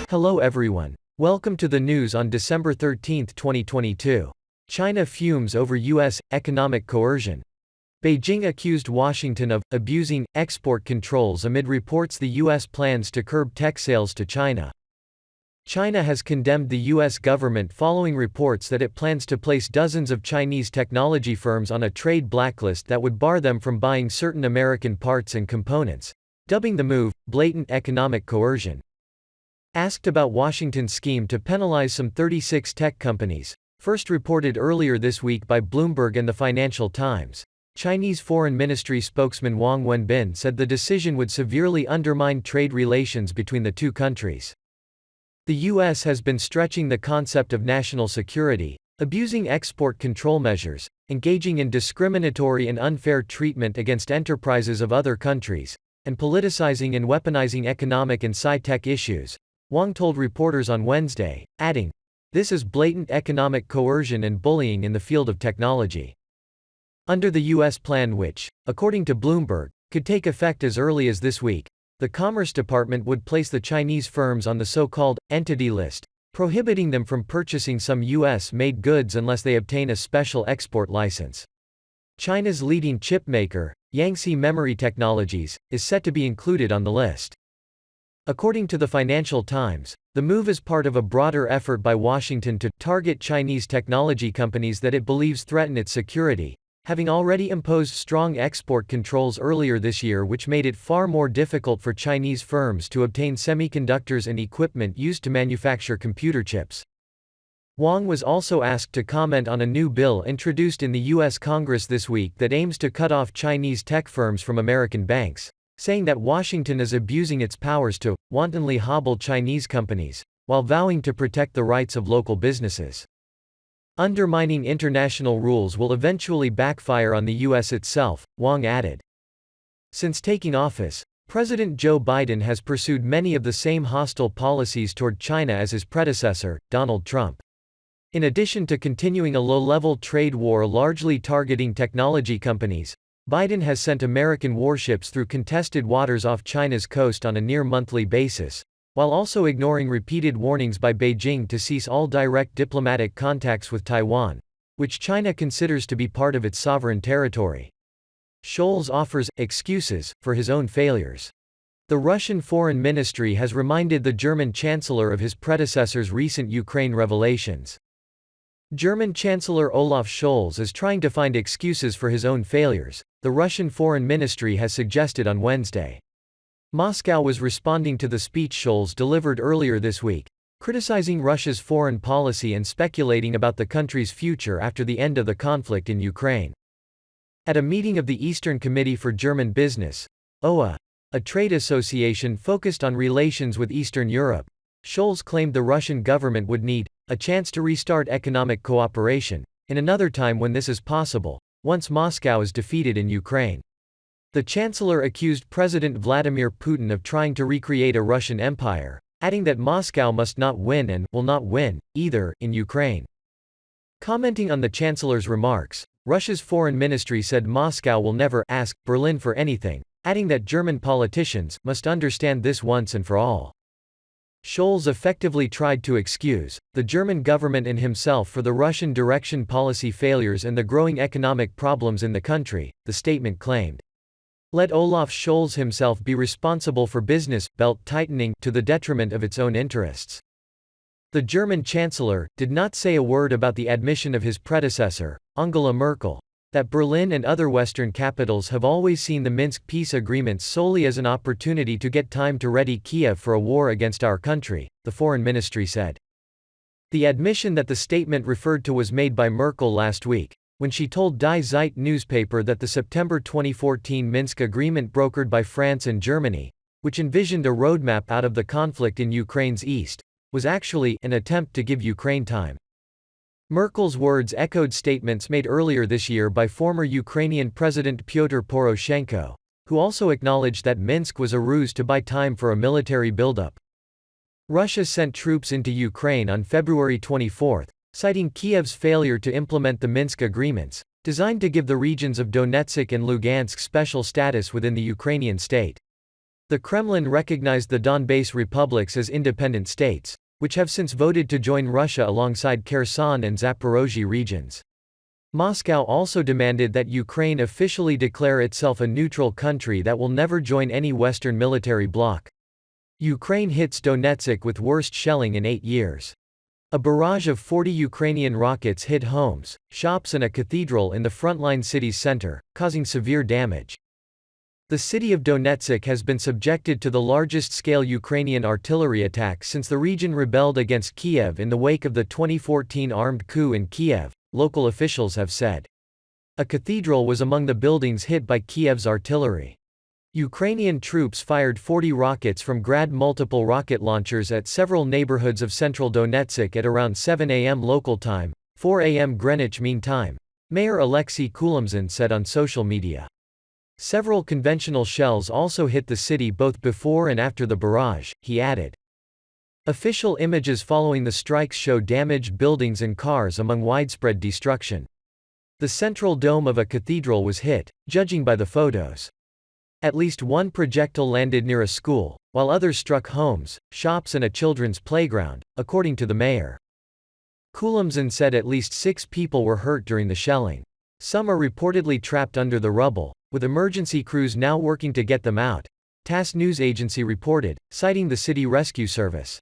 Hello everyone. Welcome to the news on December 13, 2022. China fumes over U.S. economic coercion. Beijing accused Washington of abusing export controls amid reports the U.S. plans to curb tech sales to China. China has condemned the U.S. government following reports that it plans to place dozens of Chinese technology firms on a trade blacklist that would bar them from buying certain American parts and components, dubbing the move blatant economic coercion. Asked about Washington's scheme to penalize some 36 tech companies, first reported earlier this week by Bloomberg and the Financial Times, Chinese Foreign Ministry spokesman Wang Wenbin said the decision would severely undermine trade relations between the two countries. The U.S. has been stretching the concept of national security, abusing export control measures, engaging in discriminatory and unfair treatment against enterprises of other countries, and politicizing and weaponizing economic and sci-tech issues, Wang told reporters on Wednesday, adding, "This is blatant economic coercion and bullying in the field of technology." Under the U.S. plan which, according to Bloomberg, could take effect as early as this week, the Commerce Department would place the Chinese firms on the so-called Entity List, prohibiting them from purchasing some U.S.-made goods unless they obtain a special export license. China's leading chip maker, Yangtze Memory Technologies, is set to be included on the list. According to the Financial Times, the move is part of a broader effort by Washington to target Chinese technology companies that it believes threaten its security, having already imposed strong export controls earlier this year which made it far more difficult for Chinese firms to obtain semiconductors and equipment used to manufacture computer chips. Wang was also asked to comment on a new bill introduced in the U.S. Congress this week that aims to cut off Chinese tech firms from American banks, saying that Washington is abusing its powers to wantonly hobble Chinese companies, while vowing to protect the rights of local businesses. Undermining international rules will eventually backfire on the U.S. itself, Wang added. Since taking office, President Joe Biden has pursued many of the same hostile policies toward China as his predecessor, Donald Trump. In addition to continuing a low-level trade war largely targeting technology companies, Biden has sent American warships through contested waters off China's coast on a near-monthly basis, while also ignoring repeated warnings by Beijing to cease all direct diplomatic contacts with Taiwan, which China considers to be part of its sovereign territory. Scholz offers excuses for his own failures. The Russian Foreign Ministry has reminded the German Chancellor of his predecessor's recent Ukraine revelations. German Chancellor Olaf Scholz is trying to find excuses for his own failures, the Russian Foreign Ministry has suggested on Wednesday. Moscow was responding to the speech Scholz delivered earlier this week, criticizing Russia's foreign policy and speculating about the country's future after the end of the conflict in Ukraine. At a meeting of the Eastern Committee for German Business, OA, a trade association focused on relations with Eastern Europe, Scholz claimed the Russian government would need a chance to restart economic cooperation, in another time when this is possible, once Moscow is defeated in Ukraine. The Chancellor accused President Vladimir Putin of trying to recreate a Russian empire, adding that Moscow must not win and will not win, either, in Ukraine. Commenting on the Chancellor's remarks, Russia's foreign ministry said Moscow will never ask Berlin for anything, adding that German politicians must understand this once and for all. Scholz effectively tried to excuse the German government and himself for the Russian direction policy failures and the growing economic problems in the country, the statement claimed. Let Olaf Scholz himself be responsible for business belt tightening to the detriment of its own interests. The German Chancellor did not say a word about the admission of his predecessor, Angela Merkel, that Berlin and other Western capitals have always seen the Minsk peace agreements solely as an opportunity to get time to ready Kiev for a war against our country, the Foreign Ministry said. The admission that the statement referred to was made by Merkel last week, when she told Die Zeit newspaper that the September 2014 Minsk agreement brokered by France and Germany, which envisioned a roadmap out of the conflict in Ukraine's east, was actually an attempt to give Ukraine time. Merkel's words echoed statements made earlier this year by former Ukrainian President Pyotr Poroshenko, who also acknowledged that Minsk was a ruse to buy time for a military buildup. Russia sent troops into Ukraine on February 24, citing Kiev's failure to implement the Minsk agreements, designed to give the regions of Donetsk and Lugansk special status within the Ukrainian state. The Kremlin recognized the Donbass republics as independent states, which have since voted to join Russia alongside Kherson and Zaporozhye regions. Moscow also demanded that Ukraine officially declare itself a neutral country that will never join any Western military bloc. Ukraine hits Donetsk with worst shelling in 8 years. A barrage of 40 Ukrainian rockets hit homes, shops and a cathedral in the frontline city's center, causing severe damage. The city of Donetsk has been subjected to the largest-scale Ukrainian artillery attack since the region rebelled against Kiev in the wake of the 2014 armed coup in Kiev, local officials have said. A cathedral was among the buildings hit by Kiev's artillery. Ukrainian troops fired 40 rockets from Grad multiple rocket launchers at several neighborhoods of central Donetsk at around 7 a.m. local time, 4 a.m. Greenwich Mean Time, Mayor Alexei Kulimzin said on social media. Several conventional shells also hit the city both before and after the barrage, he added. Official images following the strikes show damaged buildings and cars among widespread destruction. The central dome of a cathedral was hit, judging by the photos. At least one projectile landed near a school, while others struck homes, shops and a children's playground, according to the mayor. Kulimzin said at least 6 people were hurt during the shelling. Some are reportedly trapped under the rubble, with emergency crews now working to get them out, TASS news agency reported, citing the city rescue service.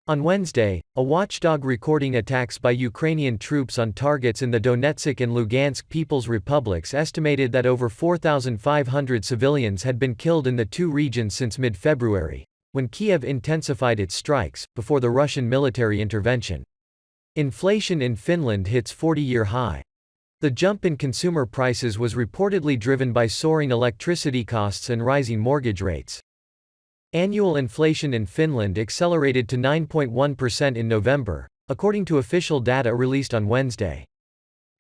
On Wednesday, a watchdog recording attacks by Ukrainian troops on targets in the Donetsk and Lugansk People's Republics estimated that over 4,500 civilians had been killed in the two regions since mid-February, when Kiev intensified its strikes, before the Russian military intervention. Inflation in Finland hits 40-year high. The jump in consumer prices was reportedly driven by soaring electricity costs and rising mortgage rates. Annual inflation in Finland accelerated to 9.1% in November, according to official data released on Wednesday.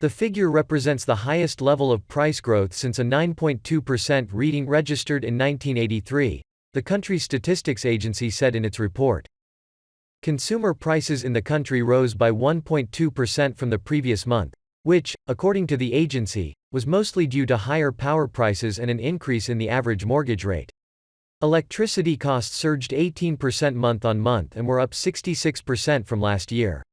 The figure represents the highest level of price growth since a 9.2% reading registered in 1983, the country's statistics agency said in its report. Consumer prices in the country rose by 1.2% from the previous month, which, according to the agency, was mostly due to higher power prices and an increase in the average mortgage rate. Electricity costs surged 18% month-on-month and were up 66% from last year.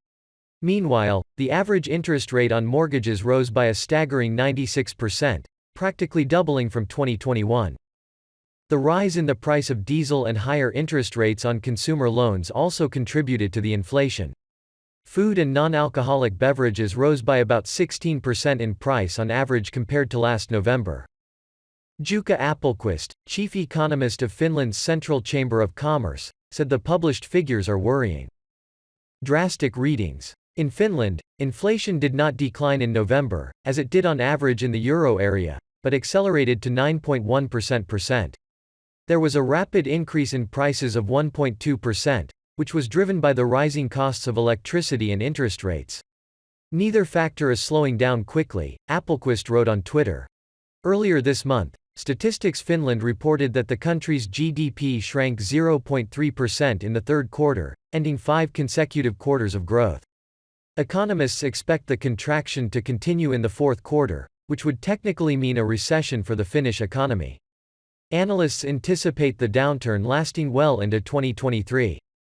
Meanwhile, the average interest rate on mortgages rose by a staggering 96%, practically doubling from 2021. The rise in the price of diesel and higher interest rates on consumer loans also contributed to the inflation. Food and non-alcoholic beverages rose by about 16% in price on average compared to last November. Jukka Appelqvist, chief economist of Finland's Central Chamber of Commerce, said the published figures are worrying. Drastic readings. In Finland, inflation did not decline in November, as it did on average in the euro area, but accelerated to 9.1%. There was a rapid increase in prices of 1.2%, which was driven by the rising costs of electricity and interest rates. Neither factor is slowing down quickly, Appelqvist wrote on Twitter. Earlier this month, Statistics Finland reported that the country's GDP shrank 0.3% in the third quarter, ending 5 consecutive quarters of growth. Economists expect the contraction to continue in the fourth quarter, which would technically mean a recession for the Finnish economy. Analysts anticipate the downturn lasting well into 2023.